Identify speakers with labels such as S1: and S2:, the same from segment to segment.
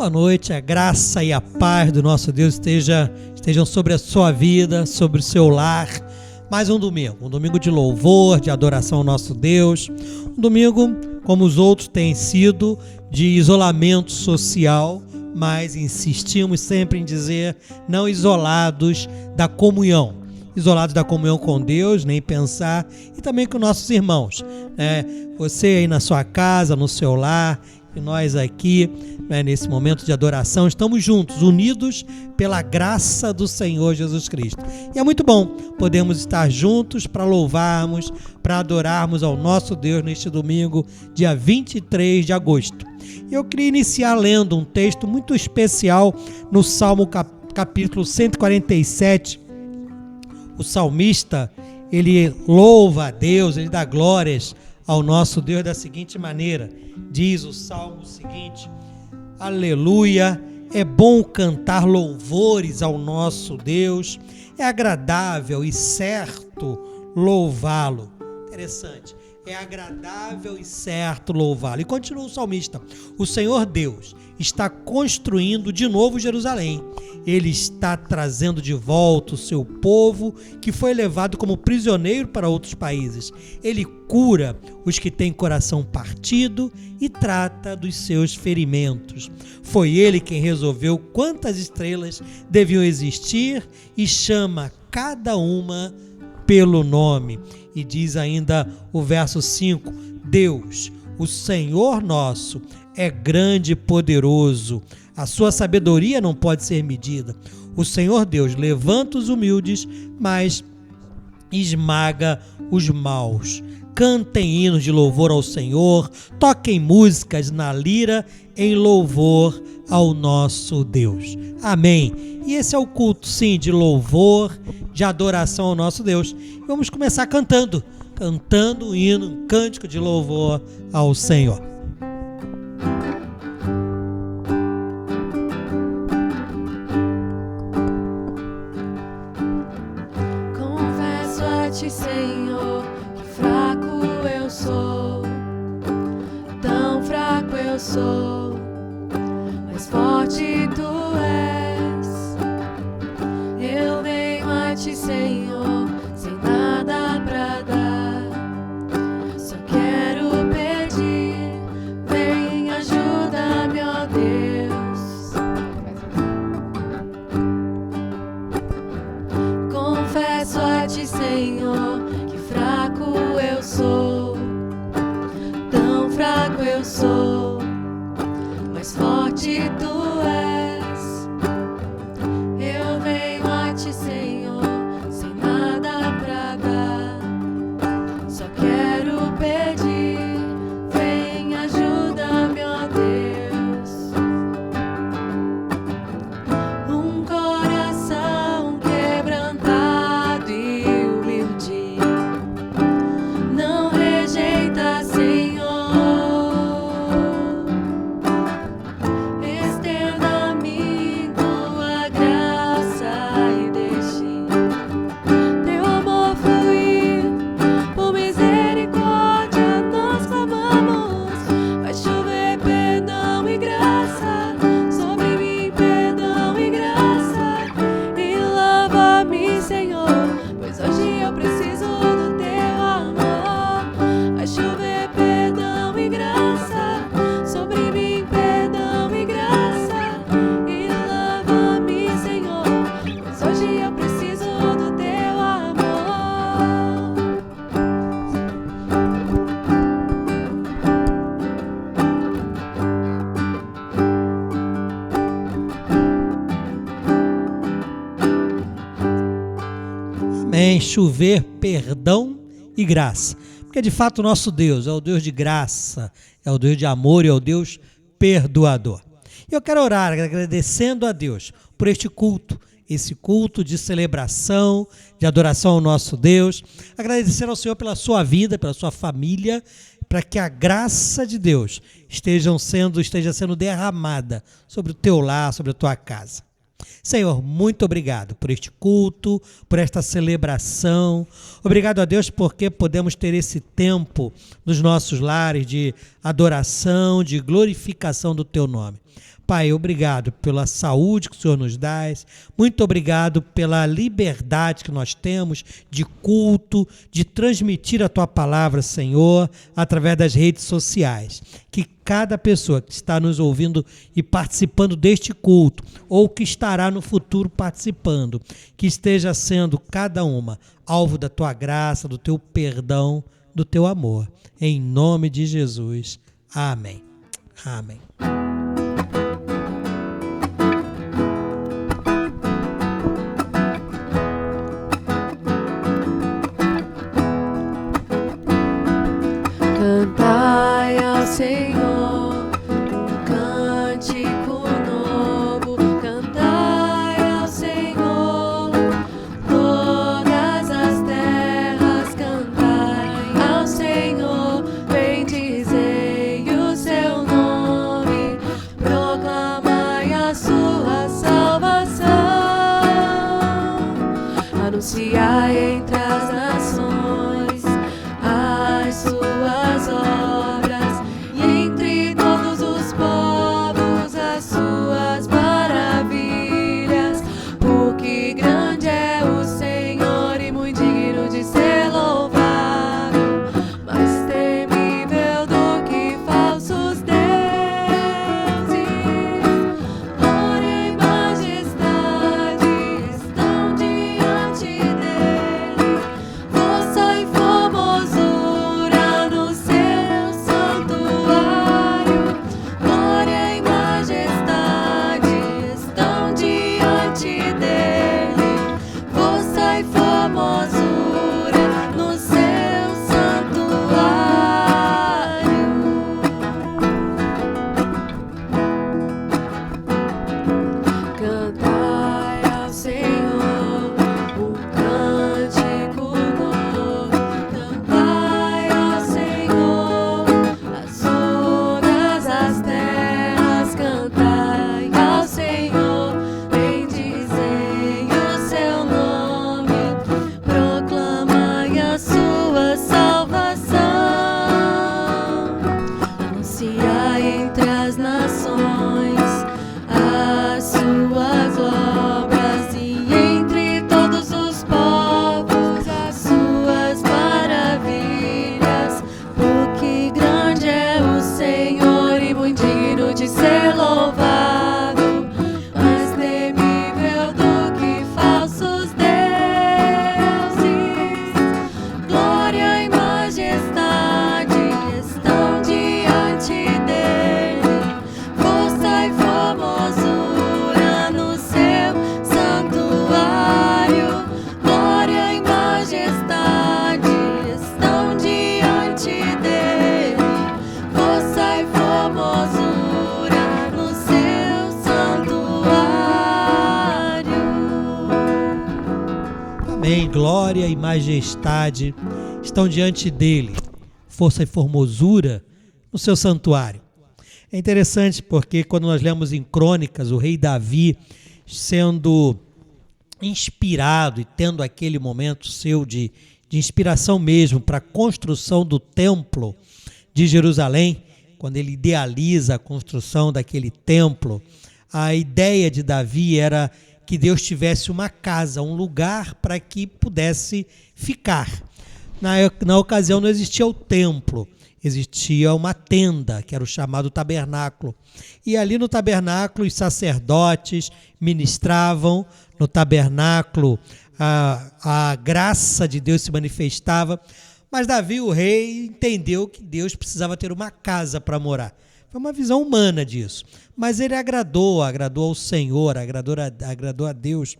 S1: Boa noite, a graça e a paz do nosso Deus estejam sobre a sua vida, sobre o seu lar. Mais um domingo de louvor, de adoração ao nosso Deus. Um domingo, como os outros têm sido, de isolamento social, mas insistimos sempre em dizer, não isolados da comunhão. Isolados da comunhão com Deus, nem pensar, e também com nossos irmãos. Você aí na sua casa, no seu lar, e nós aqui, nesse momento de adoração, estamos juntos, unidos pela graça do Senhor Jesus Cristo. E é muito bom podermos estar juntos para louvarmos, para adorarmos ao nosso Deus neste domingo, dia 23 de agosto. E eu queria iniciar lendo um texto muito especial no Salmo capítulo 147. O salmista, ele louva a Deus, ele dá glórias ao nosso Deus da seguinte maneira, diz o Salmo seguinte: aleluia, é bom cantar louvores ao nosso Deus, é agradável e certo louvá-lo. Interessante, é agradável e certo louvá-lo. E continua o salmista: o Senhor Deus está construindo de novo Jerusalém. Ele está trazendo de volta o seu povo que foi levado como prisioneiro para outros países. Ele cura os que têm coração partido e trata dos seus ferimentos. Foi ele quem resolveu quantas estrelas deviam existir e chama cada uma pelo nome. E diz ainda o verso 5: Deus, o Senhor nosso, é grande e poderoso. A sua sabedoria não pode ser medida. O Senhor Deus levanta os humildes, mas esmaga os maus. Cantem hinos de louvor ao Senhor, toquem músicas na lira em louvor ao nosso Deus. Amém. E esse é o culto, sim, de louvor, de adoração ao nosso Deus. Vamos começar cantando um hino, um cântico de louvor ao Senhor.
S2: Confesso a ti, Senhor, que fraco eu sou, tão fraco eu sou, mas forte tu és. Eu venho a ti, Senhor, sem nada pra dar, só quero pedir, vem, ajuda-me, ó Deus. Confesso a ti, Senhor, que fraco eu sou, tão fraco eu sou, mas forte tu és. Eu venho a ti, Senhor, sem nada pra dar, só quero pedir, vem, ajuda-me, ó Deus. Um coração quebrantado e humilde não rejeita, Senhor. Estenda a mim tua graça e deixe teu amor fluir. Por misericórdia nós clamamos, vai chover perdão e graça sobre mim, perdão e graça. E lava-me, Senhor, pois hoje eu preciso do teu amor. Vai chover perdão e graça sobre mim, perdão e graça. E lava-me, Senhor, pois hoje eu preciso do teu amor.
S1: Amém. Chover perdão e graça. Porque de fato o nosso Deus é o Deus de graça, é o Deus de amor e é o Deus perdoador. E eu quero orar agradecendo a Deus por este culto, esse culto de celebração, de adoração ao nosso Deus. Agradecendo ao Senhor pela sua vida, pela sua família, para que a graça de Deus esteja sendo derramada sobre o teu lar, sobre a tua casa. Senhor, muito obrigado por este culto, por esta celebração. Obrigado a Deus porque podemos ter esse tempo nos nossos lares de adoração, de glorificação do Teu nome. Pai, obrigado pela saúde que o Senhor nos dá, muito obrigado pela liberdade que nós temos de culto, de transmitir a Tua palavra, Senhor, através das redes sociais. Que cada pessoa que está nos ouvindo e participando deste culto, ou que estará no futuro participando, que esteja sendo cada uma alvo da Tua graça, do Teu perdão, do Teu amor. Em nome de Jesus. Amém. Amém.
S2: Cantai ao Senhor um cântico novo, cantai ao Senhor todas as terras, cantai ao Senhor, bendizei o seu nome, proclamai a sua salvação, anunciai entre as nações as suas obras, e entre todos os povos as suas maravilhas, porque grande é o Senhor e muito digno de ser louvado, mais temível do que falsos deuses. Glória e majestade estão diante dele, força e formosura no seu santuário. Glória e majestade estão diante dele, força e formosura no seu santuário. Cantai ao Senhor um cântico novo, cantai ao Senhor as todas as terras, cantai ao Senhor, bendizei o seu nome, proclamai a sua salvação, anunciai entre as nações as suas obras, e entre todos os povos as suas maravilhas, porque grande é o Senhor e muito digno de ser louvado, mais temível do que falsos deuses. Glória e majestade estão diante dele, força e formosura no seu santuário. Glória e majestade estão diante dele, força e formosura no seu santuário.
S1: Amém. Glória e majestade estão diante dele, força e formosura no seu santuário. É interessante porque quando nós lemos em Crônicas o rei Davi sendo inspirado e tendo aquele momento seu de inspiração mesmo para a construção do templo de Jerusalém, quando ele idealiza a construção daquele templo, a ideia de Davi era que Deus tivesse uma casa, um lugar para que pudesse ficar. Na ocasião não existia o templo, existia uma tenda, que era o chamado tabernáculo. E ali no tabernáculo os sacerdotes ministravam, no tabernáculo a graça de Deus se manifestava, mas Davi, o rei, entendeu que Deus precisava ter uma casa para morar. Foi uma visão humana disso. Mas ele agradou ao Senhor, agradou a Deus.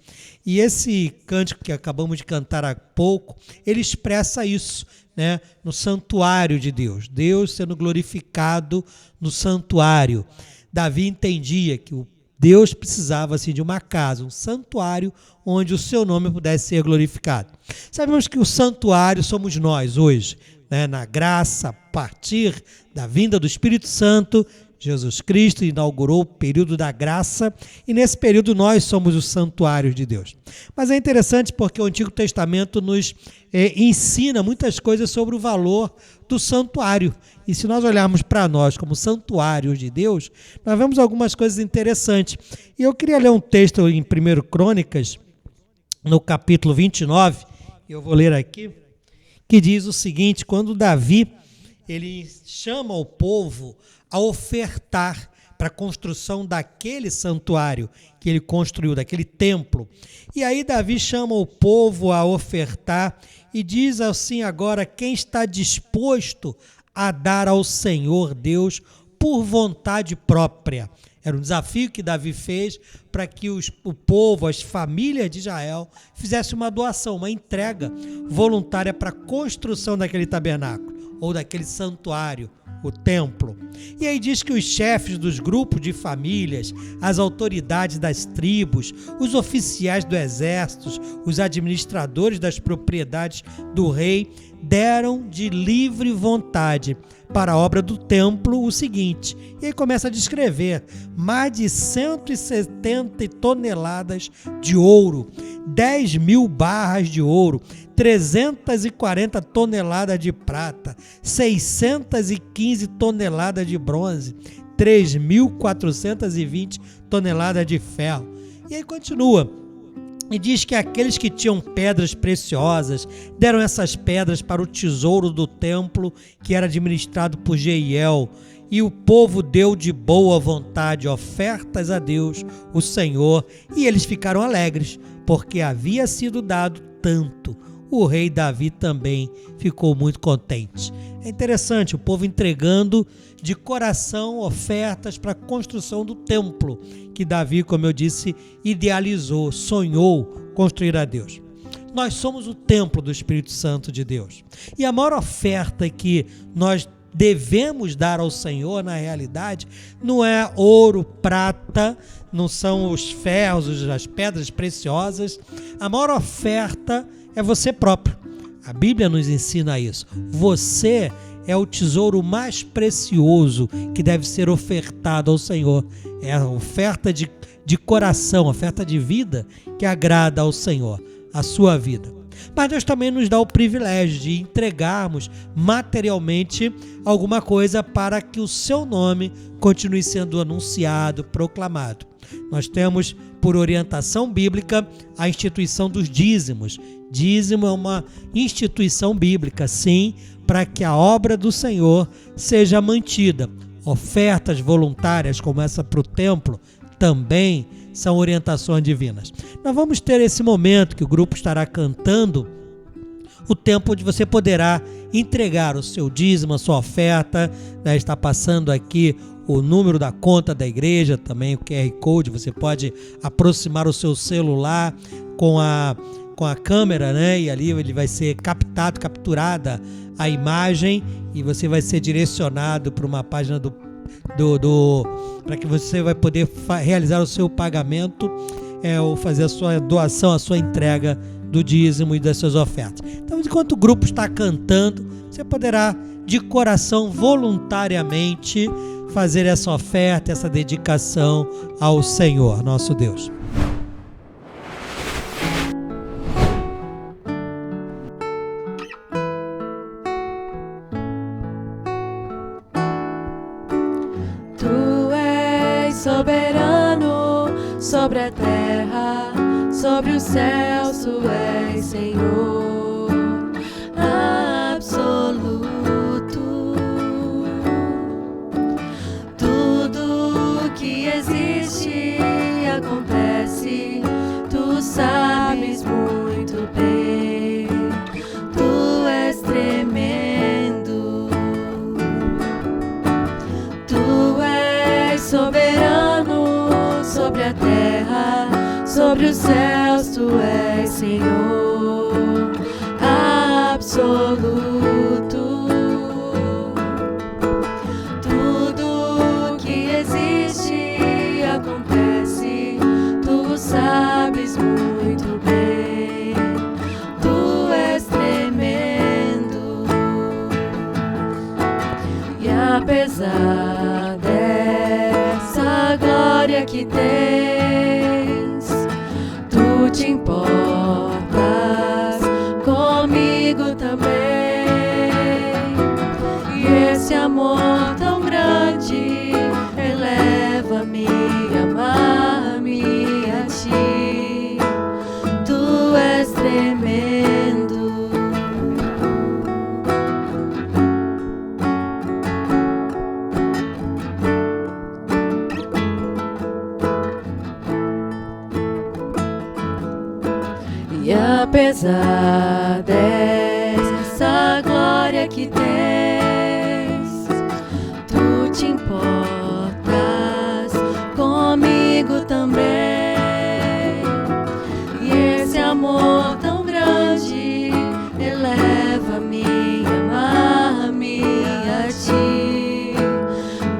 S1: E esse cântico que acabamos de cantar há pouco, ele expressa isso, né? No santuário de Deus. Deus sendo glorificado no santuário. Davi entendia que o Deus precisava assim, de uma casa, um santuário onde o seu nome pudesse ser glorificado. Sabemos que o santuário somos nós hoje, né? Na graça, a partir da vinda do Espírito Santo, Jesus Cristo inaugurou o período da graça e nesse período nós somos os santuários de Deus. Mas é interessante porque o Antigo Testamento nos ensina muitas coisas sobre o valor do santuário. E se nós olharmos para nós como santuários de Deus, nós vemos algumas coisas interessantes. E eu queria ler um texto em 1 Crônicas, no capítulo 29, eu vou ler aqui, que diz o seguinte: quando Davi ele chama o povo a ofertar para a construção daquele santuário que ele construiu, daquele templo. E aí Davi chama o povo a ofertar e diz assim agora: quem está disposto a dar ao Senhor Deus por vontade própria. Era um desafio que Davi fez para que o povo, as famílias de Israel, fizessem uma doação, uma entrega voluntária para a construção daquele tabernáculo ou daquele santuário, o templo. E aí diz que os chefes dos grupos de famílias, as autoridades das tribos, os oficiais do exército, os administradores das propriedades do rei, deram de livre vontade para a obra do templo o seguinte, e aí começa a descrever: mais de 170 toneladas de ouro, 10.000 barras de ouro, 340 toneladas de prata, 615 toneladas de bronze, 3.420 toneladas de ferro. E aí continua. E diz que aqueles que tinham pedras preciosas deram essas pedras para o tesouro do templo que era administrado por Jeiel. E o povo deu de boa vontade ofertas a Deus, o Senhor, e eles ficaram alegres, porque havia sido dado tanto. O rei Davi também ficou muito contente. É interessante, o povo entregando de coração ofertas para a construção do templo, que Davi, como eu disse, idealizou, sonhou construir a Deus. Nós somos o templo do Espírito Santo de Deus. E a maior oferta que nós devemos dar ao Senhor, na realidade, não é ouro, prata, não são os ferros, as pedras preciosas. A maior oferta é você próprio. A Bíblia nos ensina isso. Você é o tesouro mais precioso que deve ser ofertado ao Senhor. É a oferta de coração, oferta de vida que agrada ao Senhor, a sua vida. Mas Deus também nos dá o privilégio de entregarmos materialmente alguma coisa para que o seu nome continue sendo anunciado, proclamado. Nós temos, por orientação bíblica, a instituição dos dízimos. Dízimo é uma instituição bíblica, sim, para que a obra do Senhor seja mantida. Ofertas voluntárias como essa para o templo também são orientações divinas. Nós vamos ter esse momento que o grupo estará cantando, o tempo onde você poderá entregar o seu dízimo, a sua oferta, né? Está passando aqui o número da conta da igreja, também o QR Code, você pode aproximar o seu celular com a câmera, né? E ali ele vai ser capturada a imagem e você vai ser direcionado para uma página para que você vai poder realizar o seu pagamento, ou fazer a sua doação, a sua entrega do dízimo e das suas ofertas. Então, enquanto o grupo está cantando, você poderá, de coração, voluntariamente, fazer essa oferta, essa dedicação ao Senhor, nosso Deus.
S2: Soberano sobre a terra, sobre os céus, tu és Senhor absoluto. Tudo que existe acontece, tu sabes muito bem, tu és tremendo, tu és soberano sobre a terra, sobre os céus, tu és Senhor absoluto. Tudo que existe acontece, tu sabes muito bem, tu és tremendo. E apesar que tens. Tu te importas comigo também. E esse amor tão grande eleva-me, amar-me a ti. Tu és tremendo. E apesar dessa glória que tens, tu te importas comigo também. E esse amor tão grande eleva-me, amar-me a ti.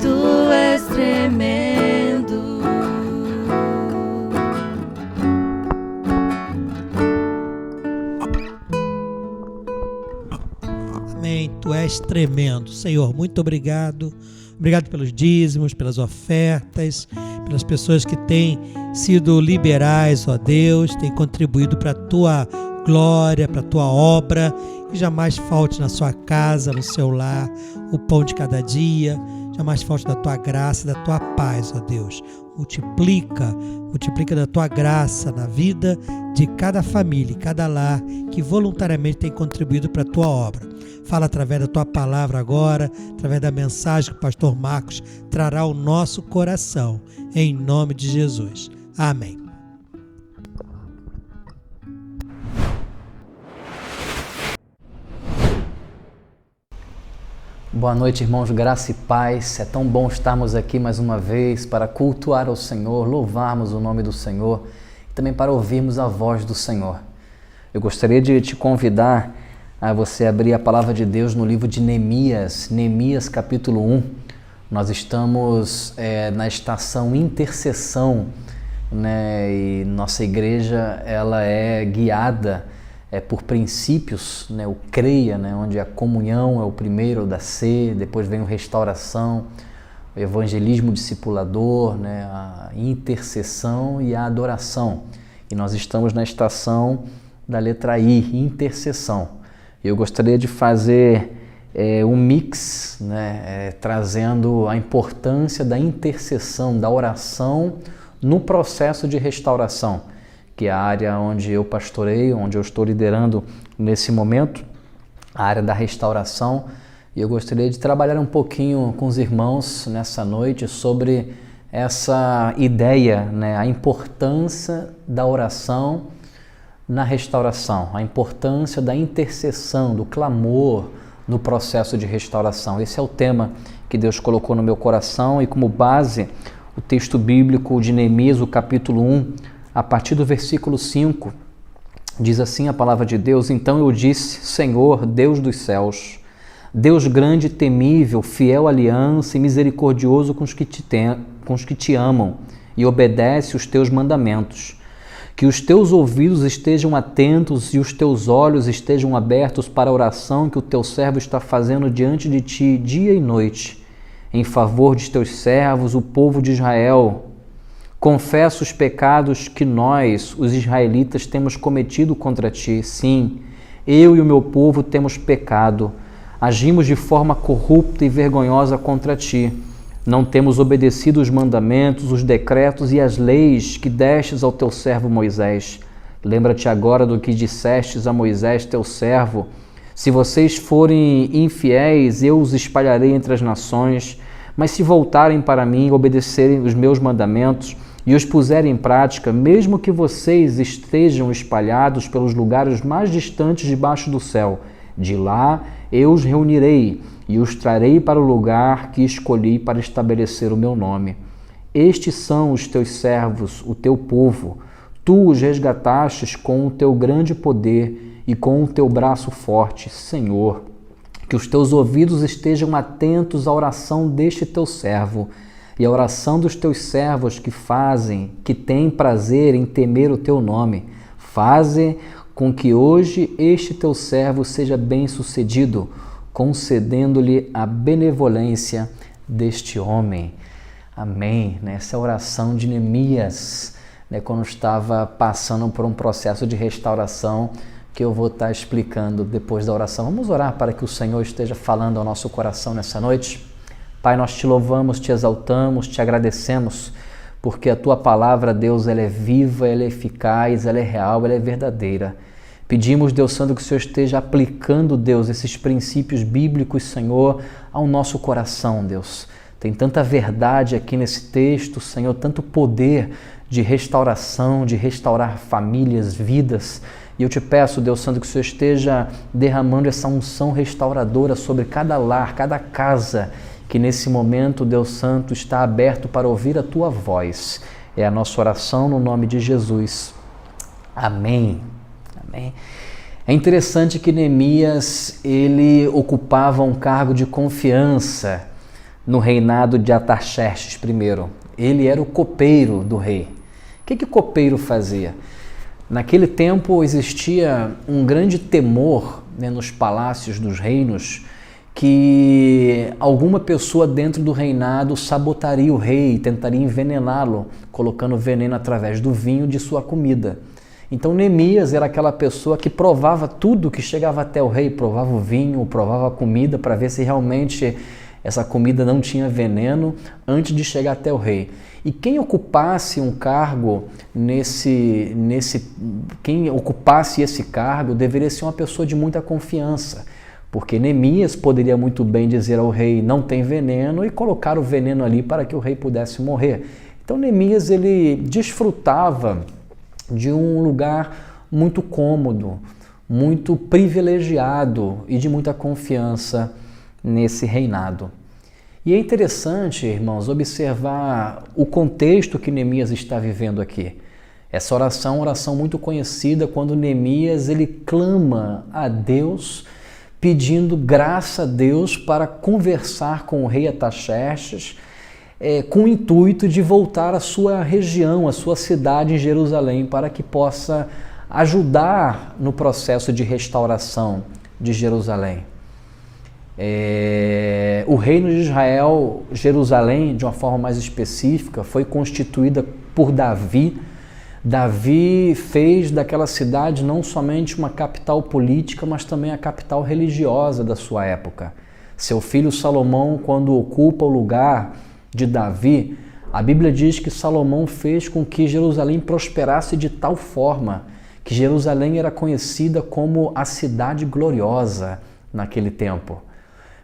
S2: Tu és tremendo.
S1: Amém. Tu és tremendo. Senhor, muito obrigado. Obrigado pelos dízimos, pelas ofertas, pelas pessoas que têm sido liberais, ó Deus, têm contribuído para a Tua glória, para a Tua obra. Que jamais falte na sua casa, no seu lar, o pão de cada dia. Jamais falte da Tua graça, da Tua paz, ó Deus. Multiplica da Tua graça na vida de cada família, cada lar que voluntariamente tem contribuído para a Tua obra. Fala através da Tua palavra agora, através da mensagem que o pastor Marcos trará ao nosso coração, em nome de Jesus. Amém.
S3: Boa noite, irmãos, graça e paz. É tão bom estarmos aqui mais uma vez para cultuar ao Senhor, louvarmos o nome do Senhor e também para ouvirmos a voz do Senhor. Eu gostaria de te convidar a você abrir a palavra de Deus no livro de Neemias, Neemias capítulo 1. Nós estamos na estação intercessão, né? E nossa igreja ela é guiada por princípios, né? O CREIA, né? Onde a comunhão é o primeiro da C, depois vem o restauração, o evangelismo discipulador, né? A intercessão e a adoração. E nós estamos na estação da letra I, intercessão. Eu gostaria de fazer um mix, né? Trazendo a importância da intercessão, da oração no processo de restauração, que é a área onde eu pastoreio, onde eu estou liderando nesse momento, a área da restauração. E eu gostaria de trabalhar um pouquinho com os irmãos nessa noite sobre essa ideia, né? A importância da oração na restauração, a importância da intercessão, do clamor no processo de restauração. Esse é o tema que Deus colocou no meu coração e como base o texto bíblico de Neemias, o capítulo 1, a partir do versículo 5, diz assim a palavra de Deus: Então eu disse, Senhor, Deus dos céus, Deus grande e temível, fiel à aliança e misericordioso com os que te amam e obedece os teus mandamentos, que os teus ouvidos estejam atentos e os teus olhos estejam abertos para a oração que o teu servo está fazendo diante de ti dia e noite, em favor de teus servos, o povo de Israel. Confesso os pecados que nós, os israelitas, temos cometido contra ti. Sim, eu e o meu povo temos pecado. Agimos de forma corrupta e vergonhosa contra ti. Não temos obedecido os mandamentos, os decretos e as leis que destes ao teu servo Moisés. Lembra-te agora do que dissestes a Moisés, teu servo. Se vocês forem infiéis, eu os espalharei entre as nações. Mas se voltarem para mim e obedecerem os meus mandamentos e os puserem em prática, mesmo que vocês estejam espalhados pelos lugares mais distantes debaixo do céu, de lá eu os reunirei e os trarei para o lugar que escolhi para estabelecer o meu nome. Estes são os teus servos, o teu povo. Tu os resgatastes com o teu grande poder e com o teu braço forte, Senhor. Que os teus ouvidos estejam atentos à oração deste teu servo e à oração dos teus servos que têm prazer em temer o teu nome. Faze com que hoje este teu servo seja bem-sucedido, concedendo-lhe a benevolência deste homem. Amém. Essa é a oração de Neemias, quando estava passando por um processo de restauração, que eu vou estar explicando depois da oração. Vamos orar para que o Senhor esteja falando ao nosso coração nessa noite? Pai, nós te louvamos, te exaltamos, te agradecemos, porque a tua palavra, Deus, ela é viva, ela é eficaz, ela é real, ela é verdadeira. Pedimos, Deus Santo, que o Senhor esteja aplicando, Deus, esses princípios bíblicos, Senhor, ao nosso coração, Deus. Tem tanta verdade aqui nesse texto, Senhor, tanto poder de restauração, de restaurar famílias, vidas. E eu te peço, Deus Santo, que o Senhor esteja derramando essa unção restauradora sobre cada lar, cada casa, que nesse momento, Deus Santo, está aberto para ouvir a tua voz. É a nossa oração no nome de Jesus. Amém. Amém. É interessante que Neemias, ele ocupava um cargo de confiança no reinado de Artaxerxes I. Ele era o copeiro do rei. O que o copeiro fazia? Naquele tempo existia um grande temor, nos palácios dos reinos, que alguma pessoa dentro do reinado sabotaria o rei, tentaria envenená-lo, colocando veneno através do vinho de sua comida. Então Neemias era aquela pessoa que provava tudo que chegava até o rei, provava o vinho, provava a comida para ver se realmente essa comida não tinha veneno antes de chegar até o rei. E quem ocupasse um cargo quem ocupasse esse cargo deveria ser uma pessoa de muita confiança, porque Neemias poderia muito bem dizer ao rei: não tem veneno, e colocar o veneno ali para que o rei pudesse morrer. Então Neemias, ele desfrutava de um lugar muito cômodo, muito privilegiado e de muita confiança nesse reinado. E é interessante, irmãos, observar o contexto que Neemias está vivendo aqui. Essa oração é uma oração muito conhecida, quando Neemias, ele clama a Deus, pedindo graça a Deus para conversar com o rei Artaxerxes, com o intuito de voltar à sua região, à sua cidade em Jerusalém, para que possa ajudar no processo de restauração de Jerusalém. O reino de Israel, Jerusalém, de uma forma mais específica, foi constituída por Davi. Davi fez daquela cidade não somente uma capital política, mas também a capital religiosa da sua época. Seu filho Salomão, quando ocupa o lugar de Davi, a Bíblia diz que Salomão fez com que Jerusalém prosperasse de tal forma que Jerusalém era conhecida como a cidade gloriosa naquele tempo.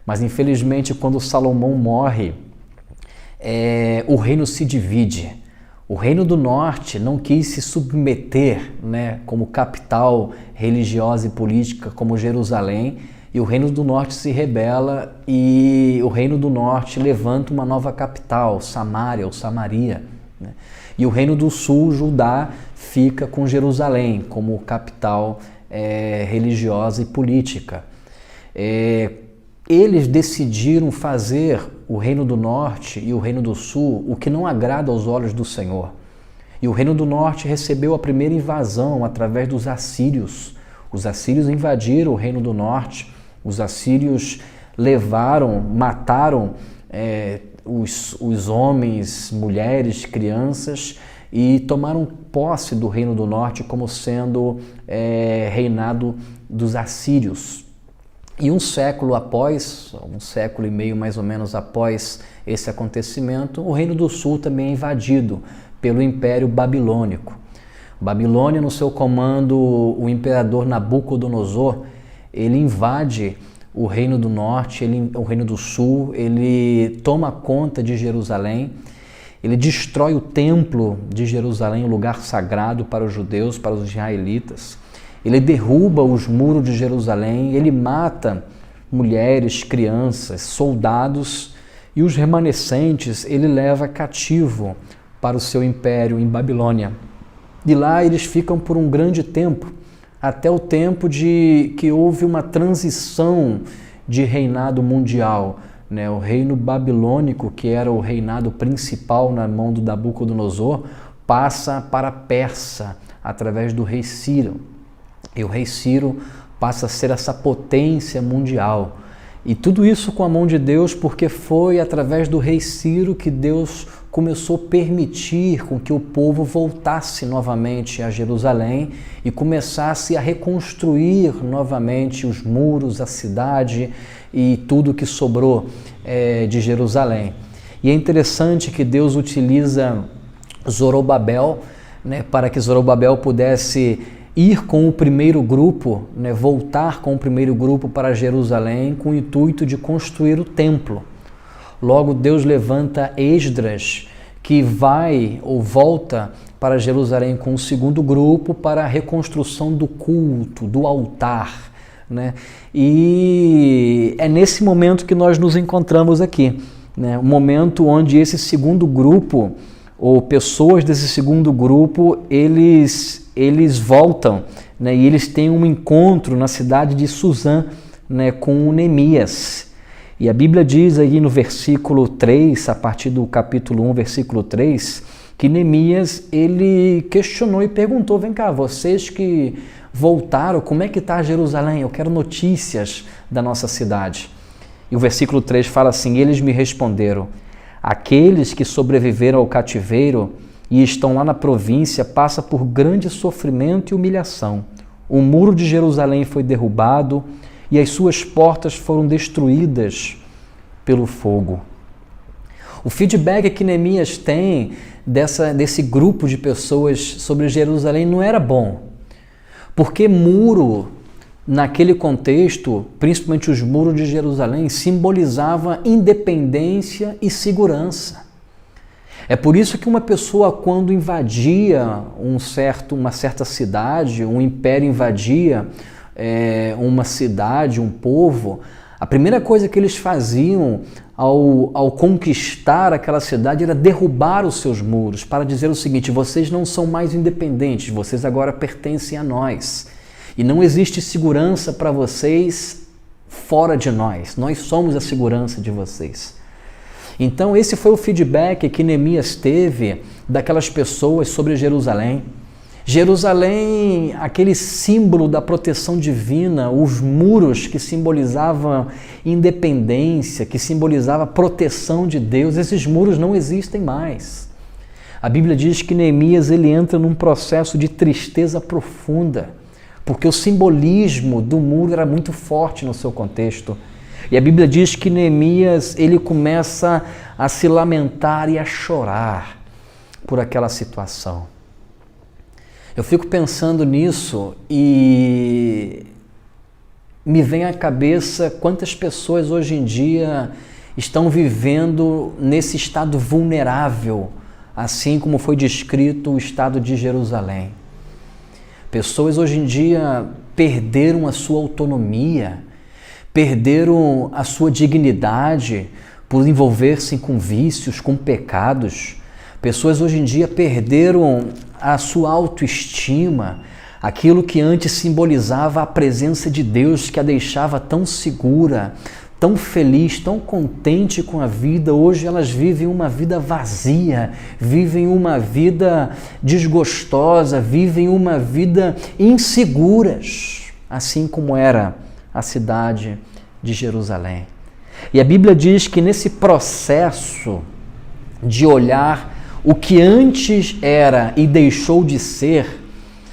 S3: Mas infelizmente, quando Salomão morre, o reino se divide. O reino do norte não quis se submeter, como capital religiosa e política como Jerusalém, e o reino do norte se rebela e o reino do norte levanta uma nova capital, Samaria ou Samaria. E o reino do sul, Judá, fica com Jerusalém como capital religiosa e política. Eles decidiram fazer o reino do norte e o reino do sul o que não agrada aos olhos do Senhor. E o reino do norte recebeu a primeira invasão através dos assírios. Os assírios invadiram o reino do norte. Os assírios mataram os homens, mulheres, crianças, e tomaram posse do reino do norte como sendo reinado dos assírios. E um século e meio mais ou menos após esse acontecimento, o reino do sul também é invadido pelo Império Babilônico. Babilônia, no seu comando, o imperador Nabucodonosor, ele invade o reino do norte, o reino do sul, ele toma conta de Jerusalém, ele destrói o templo de Jerusalém, um lugar sagrado para os judeus, para os israelitas. Ele derruba os muros de Jerusalém, ele mata mulheres, crianças, soldados, e os remanescentes ele leva cativo para o seu império em Babilônia. E lá eles ficam por um grande tempo, até o tempo de que houve uma transição de reinado mundial. O reino babilônico, que era o reinado principal na mão do Nabucodonosor, passa para a Pérsia, através do rei Ciro. E o rei Ciro passa a ser essa potência mundial. E tudo isso com a mão de Deus, porque foi através do rei Ciro que Deus começou a permitir com que o povo voltasse novamente a Jerusalém e começasse a reconstruir novamente os muros, a cidade e tudo que sobrou de Jerusalém. E é interessante que Deus utiliza Zorobabel, né, para que Zorobabel pudesse ir com o primeiro grupo, né, voltar com o primeiro grupo para Jerusalém com o intuito de construir o templo. Logo, Deus levanta Esdras, que vai ou volta para Jerusalém com o segundo grupo para a reconstrução do culto, do altar, né? E é nesse momento que nós nos encontramos aqui, né? Um momento onde esse segundo grupo, ou pessoas desse segundo grupo, eles voltam, né? E eles têm um encontro na cidade de Suzã, né, com Neemias. E a Bíblia diz aí no versículo 3, a partir do capítulo 1, versículo 3, que Neemias, ele questionou e perguntou: vem cá, vocês que voltaram, como é que está Jerusalém? Eu quero notícias da nossa cidade. E o versículo 3 fala assim: eles me responderam: aqueles que sobreviveram ao cativeiro e estão lá na província passam por grande sofrimento e humilhação. O muro de Jerusalém foi derrubado e as suas portas foram destruídas pelo fogo. O feedback que Neemias tem desse grupo de pessoas sobre Jerusalém não era bom, porque muro, naquele contexto, principalmente os muros de Jerusalém, simbolizava independência e segurança. É por isso que uma pessoa, quando invadia uma certa cidade, um império invadia uma cidade, um povo, a primeira coisa que eles faziam ao conquistar aquela cidade era derrubar os seus muros, para dizer o seguinte: vocês não são mais independentes, vocês agora pertencem a nós. E não existe segurança para vocês fora de nós. Nós somos a segurança de vocês. Então esse foi o feedback que Neemias teve daquelas pessoas sobre Jerusalém. Jerusalém, aquele símbolo da proteção divina, os muros que simbolizavam independência, que simbolizavam a proteção de Deus, esses muros não existem mais. A Bíblia diz que Neemias ele entra num processo de tristeza profunda, porque o simbolismo do muro era muito forte no seu contexto. E a Bíblia diz que Neemias ele começa a se lamentar e a chorar por aquela situação. Eu fico pensando nisso e me vem à cabeça quantas pessoas hoje em dia estão vivendo nesse estado vulnerável, assim como foi descrito o estado de Jerusalém. Pessoas hoje em dia perderam a sua autonomia, perderam a sua dignidade por envolver-se com vícios, com pecados. Pessoas hoje em dia perderam a sua autoestima, aquilo que antes simbolizava a presença de Deus, que a deixava tão segura, tão feliz, tão contente com a vida. Hoje elas vivem uma vida vazia, vivem uma vida desgostosa, vivem uma vida inseguras, assim como era a cidade de Jerusalém. E a Bíblia diz que nesse processo de olhar o que antes era e deixou de ser,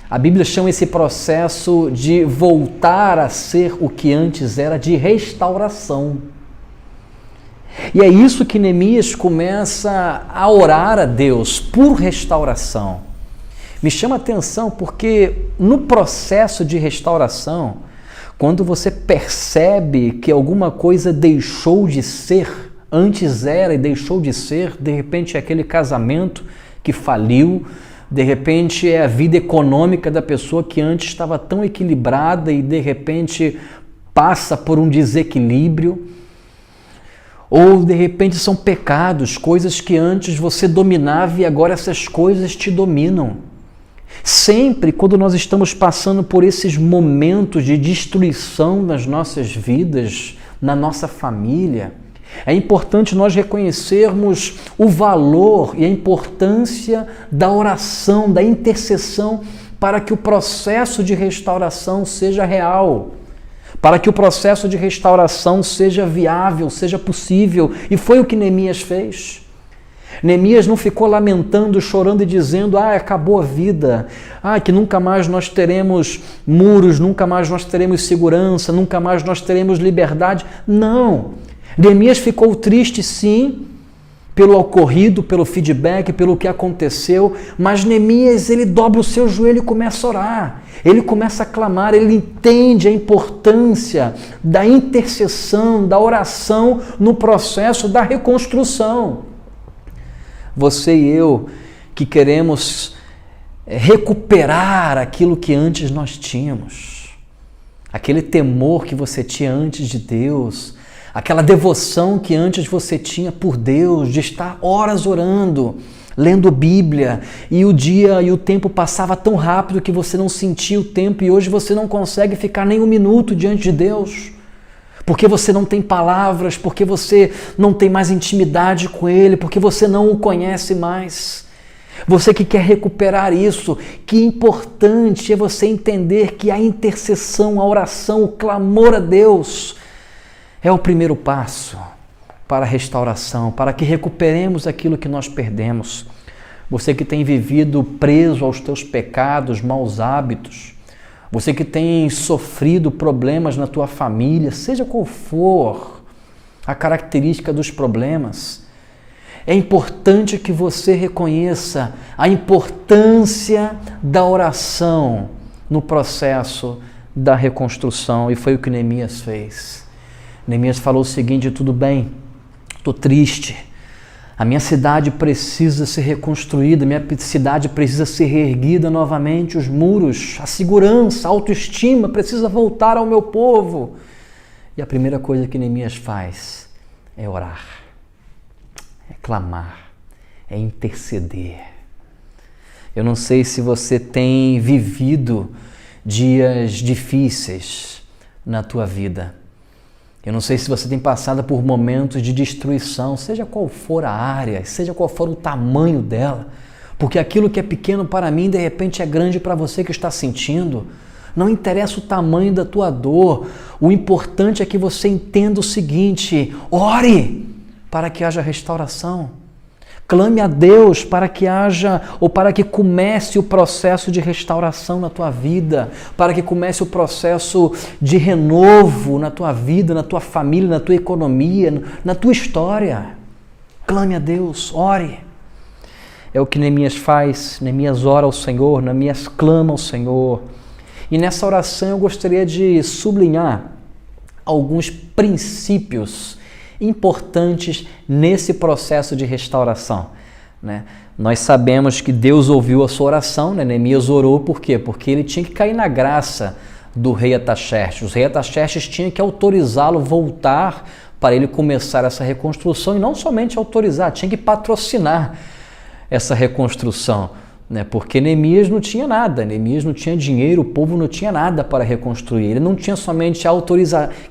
S3: a Bíblia chama esse processo de voltar a ser o que antes era, de restauração. E é isso que Neemias começa a orar a Deus por restauração. Me chama a atenção porque no processo de restauração, quando você percebe que alguma coisa deixou de ser, antes era e deixou de ser, de repente é aquele casamento que faliu, de repente é a vida econômica da pessoa que antes estava tão equilibrada e de repente passa por um desequilíbrio, ou de repente são pecados, coisas que antes você dominava e agora essas coisas te dominam. Sempre quando nós estamos passando por esses momentos de destruição nas nossas vidas, na nossa família, é importante nós reconhecermos o valor e a importância da oração, da intercessão, para que o processo de restauração seja real. para que o processo de restauração seja viável, seja possível. E foi o que Neemias fez. Neemias não ficou lamentando, chorando e dizendo: acabou a vida, que nunca mais nós teremos muros, nunca mais nós teremos segurança, nunca mais nós teremos liberdade. Não. Neemias ficou triste, sim, pelo ocorrido, pelo feedback, pelo que aconteceu, mas Neemias, ele dobra o seu joelho e começa a orar, ele começa a clamar, ele entende a importância da intercessão, da oração no processo da reconstrução. Você e eu que queremos recuperar aquilo que antes nós tínhamos, aquele temor que você tinha antes de Deus, aquela devoção que antes você tinha por Deus, de estar horas orando, lendo Bíblia, e o dia e o tempo passava tão rápido que você não sentia o tempo, e hoje você não consegue ficar nem um minuto diante de Deus, porque você não tem palavras, porque você não tem mais intimidade com Ele, porque você não o conhece mais. Você que quer recuperar isso, que importante é você entender que a intercessão, a oração, o clamor a Deus é o primeiro passo para a restauração, para que recuperemos aquilo que nós perdemos. Você que tem vivido preso aos teus pecados, maus hábitos, você que tem sofrido problemas na tua família, seja qual for a característica dos problemas, é importante que você reconheça a importância da oração no processo da reconstrução, e foi o que Neemias fez. Neemias falou o seguinte: tudo bem, estou triste, a minha cidade precisa ser reconstruída, a minha cidade precisa ser reerguida novamente, os muros, a segurança, a autoestima precisa voltar ao meu povo. E a primeira coisa que Neemias faz é orar, é clamar, é interceder. Eu não sei se você tem vivido dias difíceis na tua vida. Eu não sei se você tem passado por momentos de destruição, seja qual for a área, seja qual for o tamanho dela, porque aquilo que é pequeno para mim, de repente é grande para você que está sentindo. Não interessa o tamanho da tua dor, o importante é que você entenda o seguinte: ore para que haja restauração. Clame a Deus para que haja, ou para que comece o processo de restauração na tua vida, para que comece o processo de renovo na tua vida, na tua família, na tua economia, na tua história. Clame a Deus, ore. É o que Neemias faz. Neemias ora ao Senhor, Neemias clama ao Senhor. E nessa oração eu gostaria de sublinhar alguns princípios importantes nesse processo de restauração, né? Nós sabemos que Deus ouviu a sua oração, né? Neemias orou por quê? Porque ele tinha que cair na graça do rei Artaxerxes. O rei Artaxerxes tinha que autorizá-lo voltar para ele começar essa reconstrução, e não somente autorizar, tinha que patrocinar essa reconstrução, né? Porque Neemias não tinha nada, Neemias não tinha dinheiro, o povo não tinha nada para reconstruir. Ele não tinha somente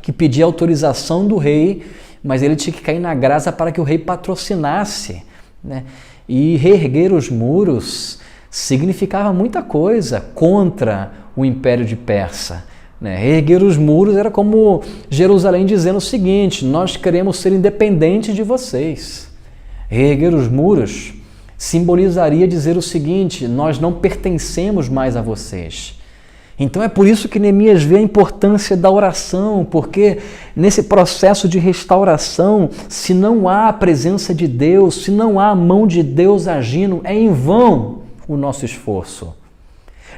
S3: que pedir autorização do rei, mas ele tinha que cair na graça para que o rei patrocinasse, né? E reerguer os muros significava muita coisa contra o Império de Persa, né? Reerguer os muros era como Jerusalém dizendo o seguinte: nós queremos ser independentes de vocês. Reerguer os muros simbolizaria dizer o seguinte: nós não pertencemos mais a vocês. Então é por isso que Neemias vê a importância da oração, porque nesse processo de restauração, se não há a presença de Deus, se não há a mão de Deus agindo, é em vão o nosso esforço.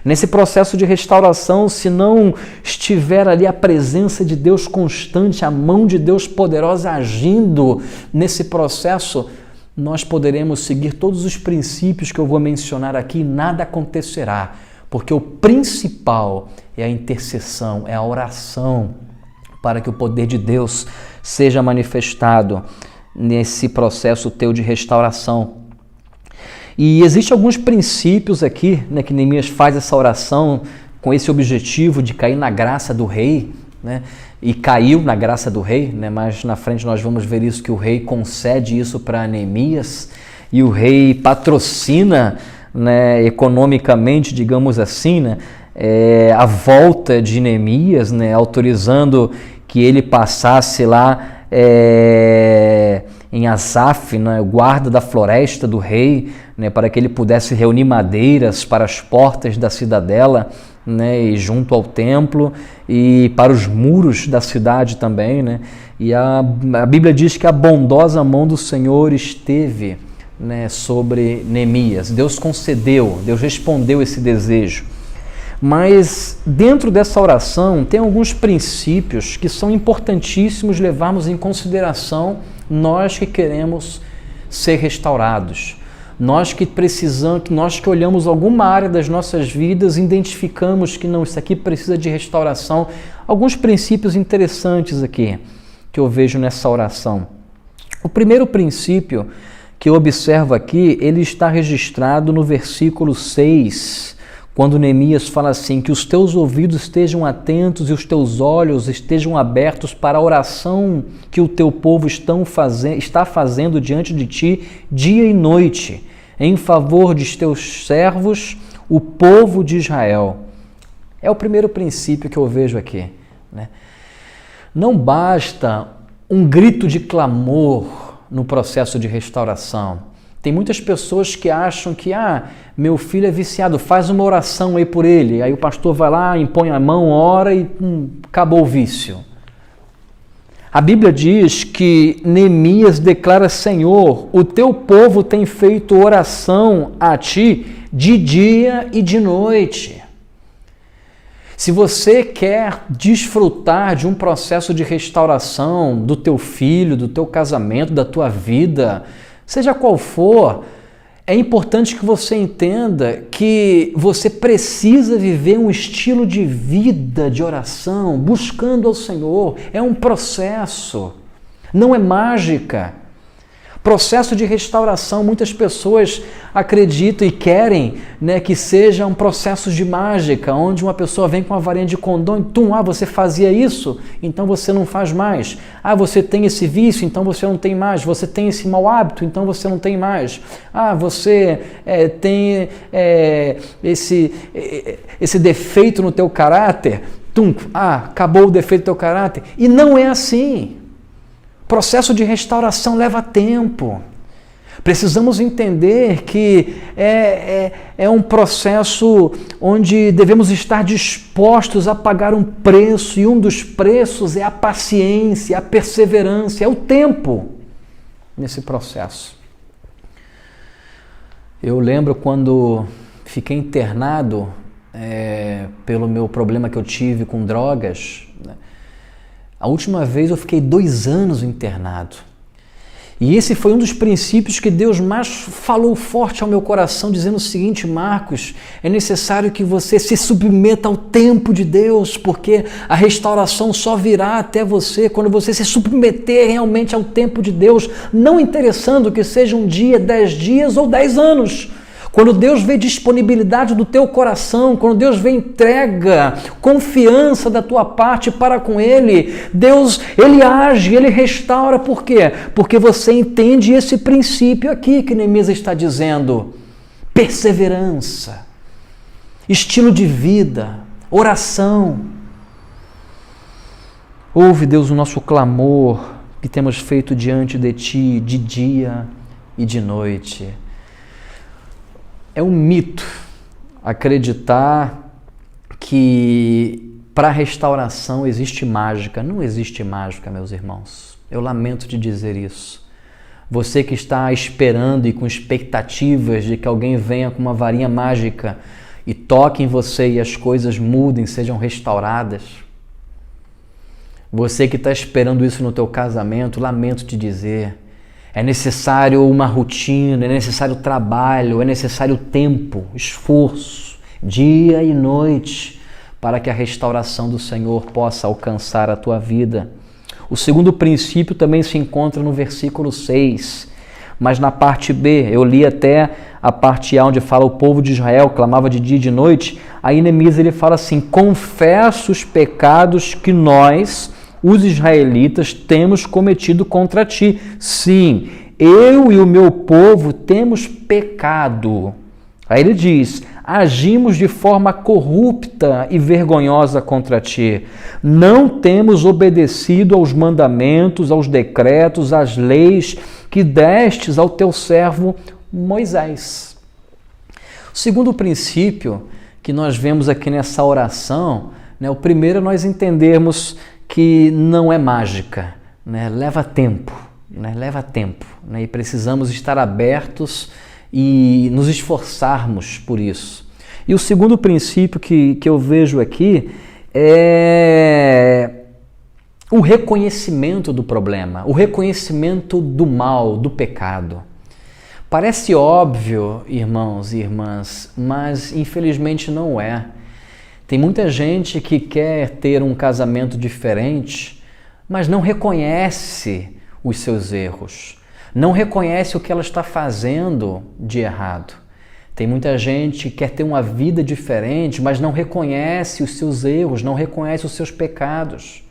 S3: Nesse processo de restauração, se não estiver ali a presença de Deus constante, a mão de Deus poderosa agindo nesse processo, nós poderemos seguir todos os princípios que eu vou mencionar aqui e nada acontecerá. Porque o principal é a intercessão, é a oração, para que o poder de Deus seja manifestado nesse processo teu de restauração. E existem alguns princípios aqui, né, que Neemias faz essa oração com esse objetivo de cair na graça do rei, né? E caiu na graça do rei, né? Mas na frente nós vamos ver isso, que o rei concede isso para Neemias e o rei patrocina, né, economicamente, digamos assim, né, a volta de Neemias, né, autorizando que ele passasse lá em Asaf, né, guarda da floresta do rei, né, para que ele pudesse reunir madeiras para as portas da cidadela, né, e junto ao templo e para os muros da cidade também, né? E a Bíblia diz que a bondosa mão do Senhor esteve, né, sobre Neemias. Deus concedeu, Deus respondeu esse desejo. Mas dentro dessa oração tem alguns princípios que são importantíssimos levarmos em consideração, nós que queremos ser restaurados. Nós que precisamos, nós que olhamos alguma área das nossas vidas, identificamos que não, isso aqui precisa de restauração. Alguns princípios interessantes aqui que eu vejo nessa oração. O primeiro princípio que eu observo aqui, ele está registrado no versículo 6, quando Neemias fala assim, que os teus ouvidos estejam atentos e os teus olhos estejam abertos para a oração que o teu povo está fazendo diante de ti dia e noite, em favor de teus servos, o povo de Israel. É o primeiro princípio que eu vejo aqui, né? Não basta um grito de clamor no processo de restauração. Tem muitas pessoas que acham que, meu filho é viciado, faz uma oração aí por ele. Aí o pastor vai lá, impõe a mão, ora e acabou o vício. A Bíblia diz que Neemias declara, Senhor, o teu povo tem feito oração a ti de dia e de noite. Se você quer desfrutar de um processo de restauração do teu filho, do teu casamento, da tua vida, seja qual for, é importante que você entenda que você precisa viver um estilo de vida de oração, buscando ao Senhor. É um processo, não é mágica. Processo de restauração, muitas pessoas acreditam e querem, né, que seja um processo de mágica, onde uma pessoa vem com uma varinha de condão e você fazia isso, então você não faz mais. Você tem esse vício, então você não tem mais. Você tem esse mau hábito, então você não tem mais. Você tem esse defeito no teu caráter, acabou o defeito do teu caráter. E não é assim. Processo de restauração leva tempo. Precisamos entender que é um processo onde devemos estar dispostos a pagar um preço, e um dos preços é a paciência, a perseverança, é o tempo nesse processo. Eu lembro quando fiquei internado pelo meu problema que eu tive com drogas, né? A última vez eu fiquei 2 anos internado. E esse foi um dos princípios que Deus mais falou forte ao meu coração, dizendo o seguinte: Marcos, é necessário que você se submeta ao tempo de Deus, porque a restauração só virá até você quando você se submeter realmente ao tempo de Deus, não interessando que seja um dia, 10 dias ou 10 anos. Quando Deus vê disponibilidade do teu coração, quando Deus vê entrega, confiança da tua parte para com Ele, Deus, Ele age, Ele restaura. Por quê? Porque você entende esse princípio aqui que Neemias está dizendo. Perseverança, estilo de vida, oração. Ouve, Deus, o nosso clamor que temos feito diante de Ti, de dia e de noite. É um mito acreditar que para a restauração existe mágica. Não existe mágica, meus irmãos. Eu lamento de dizer isso. Você que está esperando e com expectativas de que alguém venha com uma varinha mágica e toque em você e as coisas mudem, sejam restauradas. Você que está esperando isso no teu casamento, lamento te dizer. É necessário uma rotina, é necessário trabalho, é necessário tempo, esforço, dia e noite, para que a restauração do Senhor possa alcançar a tua vida. O segundo princípio também se encontra no versículo 6, mas na parte B, eu li até a parte A, onde fala o povo de Israel clamava de dia e de noite. Aí Neemias ele fala assim: confesso os pecados que nós, os israelitas, temos cometido contra ti. Sim, eu e o meu povo temos pecado. Aí ele diz: agimos de forma corrupta e vergonhosa contra ti. Não temos obedecido aos mandamentos, aos decretos, às leis que destes ao teu servo Moisés. O segundo princípio que nós vemos aqui nessa oração, o primeiro é nós entendermos que não é mágica, leva tempo, e precisamos estar abertos e nos esforçarmos por isso. E o segundo princípio que eu vejo aqui é o reconhecimento do problema, o reconhecimento do mal, do pecado. Parece óbvio, irmãos e irmãs, mas infelizmente não é. Tem muita gente que quer ter um casamento diferente, mas não reconhece os seus erros, não reconhece o que ela está fazendo de errado. Tem muita gente que quer ter uma vida diferente, mas não reconhece os seus erros, não reconhece os seus pecados.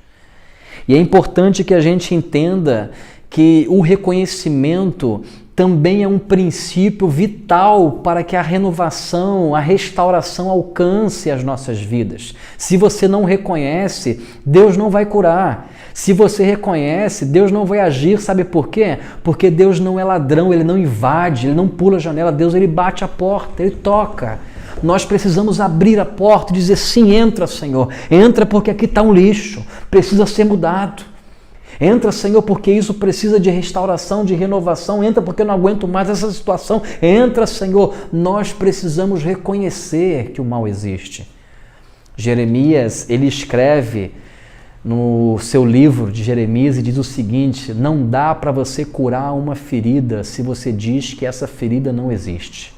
S3: E é importante que a gente entenda que o reconhecimento também é um princípio vital para que a renovação, a restauração alcance as nossas vidas. Se você não reconhece, Deus não vai curar. Se você reconhece, Deus não vai agir. Sabe por quê? Porque Deus não é ladrão, Ele não invade, Ele não pula a janela. Deus, Ele bate a porta, Ele toca. Nós precisamos abrir a porta e dizer: sim, entra, Senhor. Entra porque aqui está um lixo, precisa ser mudado. Entra, Senhor, porque isso precisa de restauração, de renovação. Entra porque eu não aguento mais essa situação. Entra, Senhor. Nós precisamos reconhecer que o mal existe. Jeremias, ele escreve no seu livro de Jeremias e diz o seguinte: não dá para você curar uma ferida se você diz que essa ferida não existe.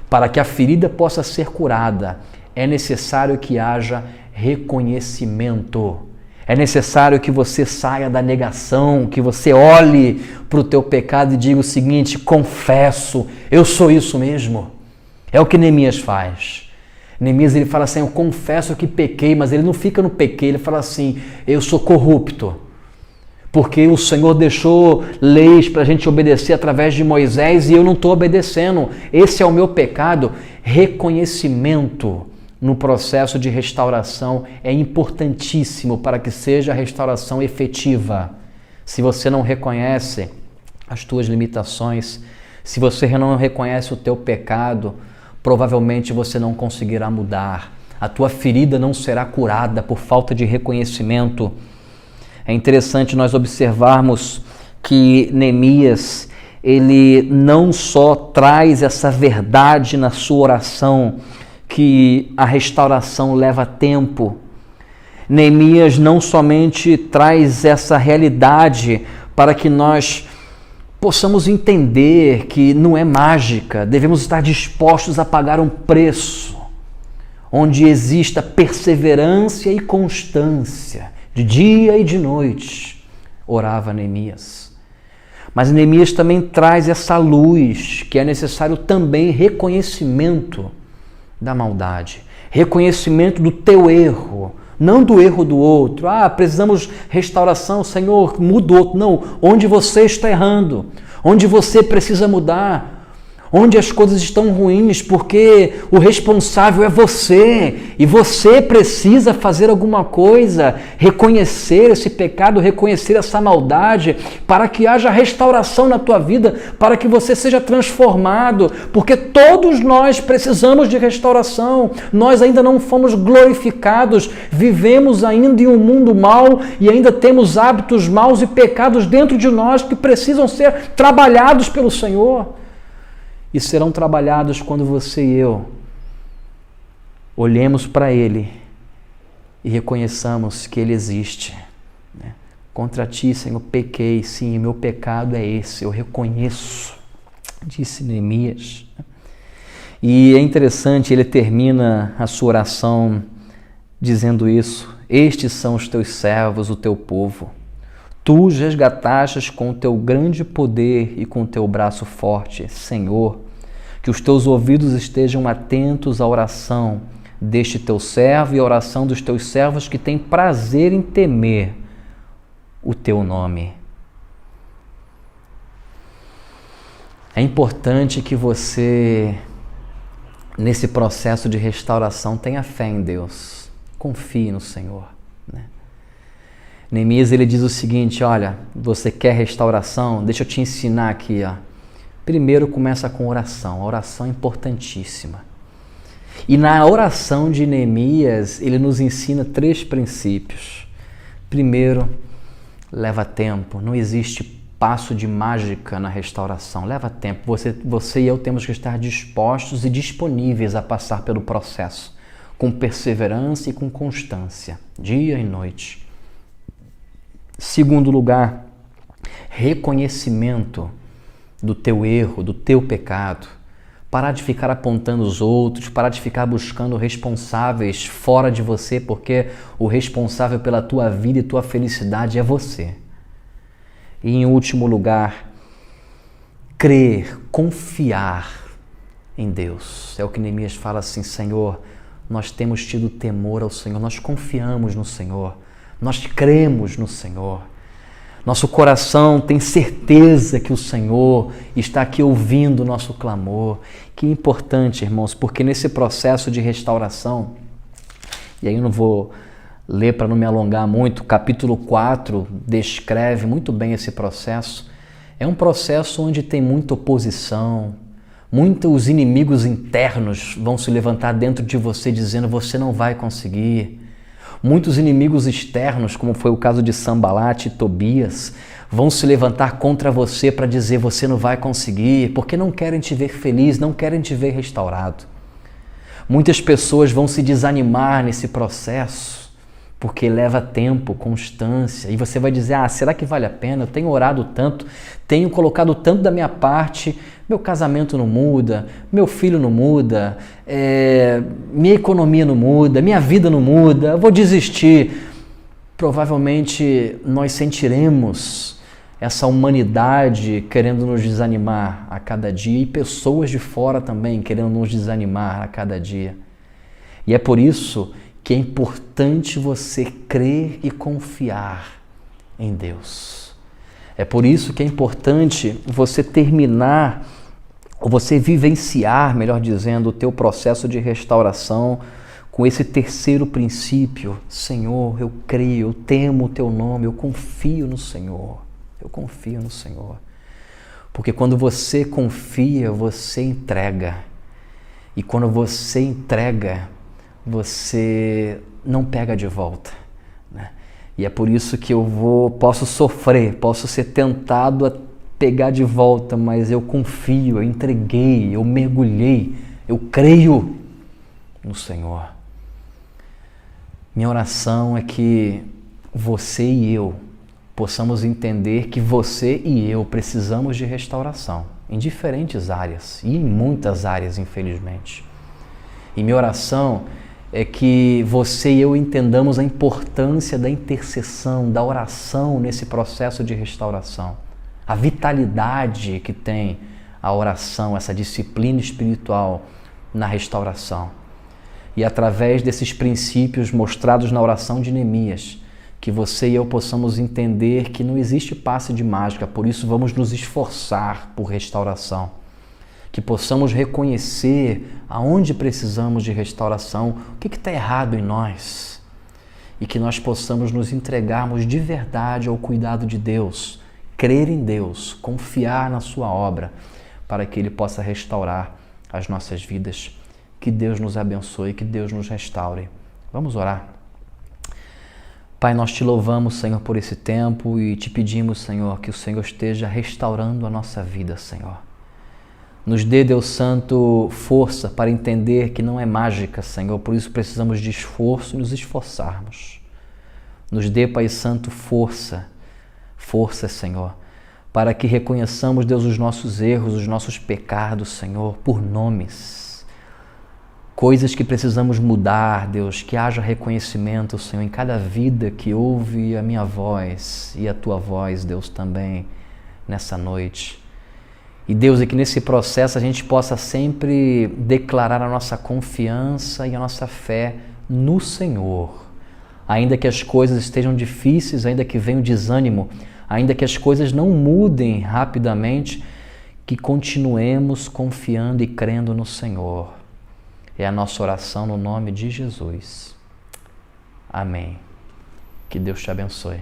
S3: Para que a ferida possa ser curada, é necessário que haja reconhecimento. É necessário que você saia da negação, que você olhe para o teu pecado e diga o seguinte: confesso, eu sou isso mesmo. É o que Neemias faz. Neemias, ele fala assim: eu confesso que pequei, mas ele não fica no pequei, ele fala assim: eu sou corrupto. Porque o Senhor deixou leis para a gente obedecer através de Moisés e eu não estou obedecendo. Esse é o meu pecado. Reconhecimento no processo de restauração é importantíssimo para que seja a restauração efetiva. Se você não reconhece as tuas limitações, se você não reconhece o teu pecado, provavelmente você não conseguirá mudar. A tua ferida não será curada por falta de reconhecimento. É interessante nós observarmos que Neemias, ele não só traz essa verdade na sua oração, que a restauração leva tempo. Neemias não somente traz essa realidade para que nós possamos entender que não é mágica, devemos estar dispostos a pagar um preço, onde exista perseverança e constância, de dia e de noite, orava Neemias. Mas Neemias também traz essa luz, que é necessário também reconhecimento da maldade, reconhecimento do teu erro, não do erro do outro. Precisamos restauração, Senhor, muda o outro. Não, onde você está errando, onde você precisa mudar, onde as coisas estão ruins, porque o responsável é você e você precisa fazer alguma coisa, reconhecer esse pecado, reconhecer essa maldade, para que haja restauração na tua vida, para que você seja transformado, porque todos nós precisamos de restauração. Nós ainda não fomos glorificados, vivemos ainda em um mundo mau e ainda temos hábitos maus e pecados dentro de nós que precisam ser trabalhados pelo Senhor. E serão trabalhados quando você e eu olhemos para Ele e reconheçamos que Ele existe. Contra ti, Senhor, pequei, sim, meu pecado é esse, eu reconheço, disse Neemias. E é interessante, ele termina a sua oração dizendo isso: estes são os teus servos, o teu povo. Tu os resgatastes com o teu grande poder e com o teu braço forte, Senhor. Que os teus ouvidos estejam atentos à oração deste teu servo e à oração dos teus servos que têm prazer em temer o teu nome. É importante que você nesse processo de restauração, tenha fé em Deus, confie no Senhor, né? Neemias, ele diz o seguinte, olha, você quer restauração? Deixa eu te ensinar aqui, ó. Primeiro começa com oração, a oração é importantíssima. E na oração de Neemias, ele nos ensina 3 princípios. Primeiro, leva tempo, não existe passo de mágica na restauração, leva tempo. Você e eu temos que estar dispostos e disponíveis a passar pelo processo, com perseverança e com constância, dia e noite. Segundo lugar, reconhecimento do teu erro, do teu pecado. Parar de ficar apontando os outros, parar de ficar buscando responsáveis fora de você, porque o responsável pela tua vida e tua felicidade é você. E em último lugar, crer, confiar em Deus. É o que Neemias fala assim, Senhor, nós temos tido temor ao Senhor, nós confiamos no Senhor, nós cremos no Senhor. Nosso coração tem certeza que o Senhor está aqui ouvindo o nosso clamor. Que importante, irmãos, porque nesse processo de restauração, e aí eu não vou ler para não me alongar muito, o capítulo 4 descreve muito bem esse processo. É um processo onde tem muita oposição, muitos inimigos internos vão se levantar dentro de você dizendo você não vai conseguir. Muitos inimigos externos, como foi o caso de Sanbalate e Tobias, vão se levantar contra você para dizer você não vai conseguir, porque não querem te ver feliz, não querem te ver restaurado. Muitas pessoas vão se desanimar nesse processo, porque leva tempo, constância, e você vai dizer, será que vale a pena? Eu tenho orado tanto, tenho colocado tanto da minha parte, meu casamento não muda, meu filho não muda, minha economia não muda, minha vida não muda, eu vou desistir. Provavelmente nós sentiremos essa humanidade querendo nos desanimar a cada dia e pessoas de fora também querendo nos desanimar a cada dia. E é por isso que é importante você crer e confiar em Deus. É por isso que é importante você terminar, ou você vivenciar, melhor dizendo, o teu processo de restauração com esse terceiro princípio. Senhor, eu creio, eu temo o teu nome, eu confio no Senhor. Eu confio no Senhor. Porque quando você confia, você entrega. E quando você entrega, você não pega de volta, né? E é por isso que posso sofrer, posso ser tentado a pegar de volta, mas eu confio, eu entreguei, eu mergulhei, eu creio no Senhor. Minha oração é que você e eu possamos entender que você e eu precisamos de restauração em diferentes áreas e em muitas áreas, infelizmente. E minha oração é que você e eu entendamos a importância da intercessão, da oração nesse processo de restauração. A vitalidade que tem a oração, essa disciplina espiritual na restauração. E através desses princípios mostrados na oração de Neemias, que você e eu possamos entender que não existe passe de mágica, por isso vamos nos esforçar por restauração. Que possamos reconhecer aonde precisamos de restauração, o que está errado em nós, e que nós possamos nos entregarmos de verdade ao cuidado de Deus, crer em Deus, confiar na sua obra, para que Ele possa restaurar as nossas vidas. Que Deus nos abençoe, que Deus nos restaure. Vamos orar. Pai, nós te louvamos, Senhor, por esse tempo e te pedimos, Senhor, que o Senhor esteja restaurando a nossa vida, Senhor. Nos dê, Deus Santo, força para entender que não é mágica, Senhor, por isso precisamos de esforço e nos esforçarmos. Nos dê, Pai Santo, força, Senhor, para que reconheçamos, Deus, os nossos erros, os nossos pecados, Senhor, por nomes. Coisas que precisamos mudar, Deus, que haja reconhecimento, Senhor, em cada vida que ouve a minha voz e a Tua voz, Deus, também nessa noite. E Deus, é que nesse processo a gente possa sempre declarar a nossa confiança e a nossa fé no Senhor. Ainda que as coisas estejam difíceis, ainda que venha o desânimo, ainda que as coisas não mudem rapidamente, que continuemos confiando e crendo no Senhor. É a nossa oração no nome de Jesus. Amém. Que Deus te abençoe.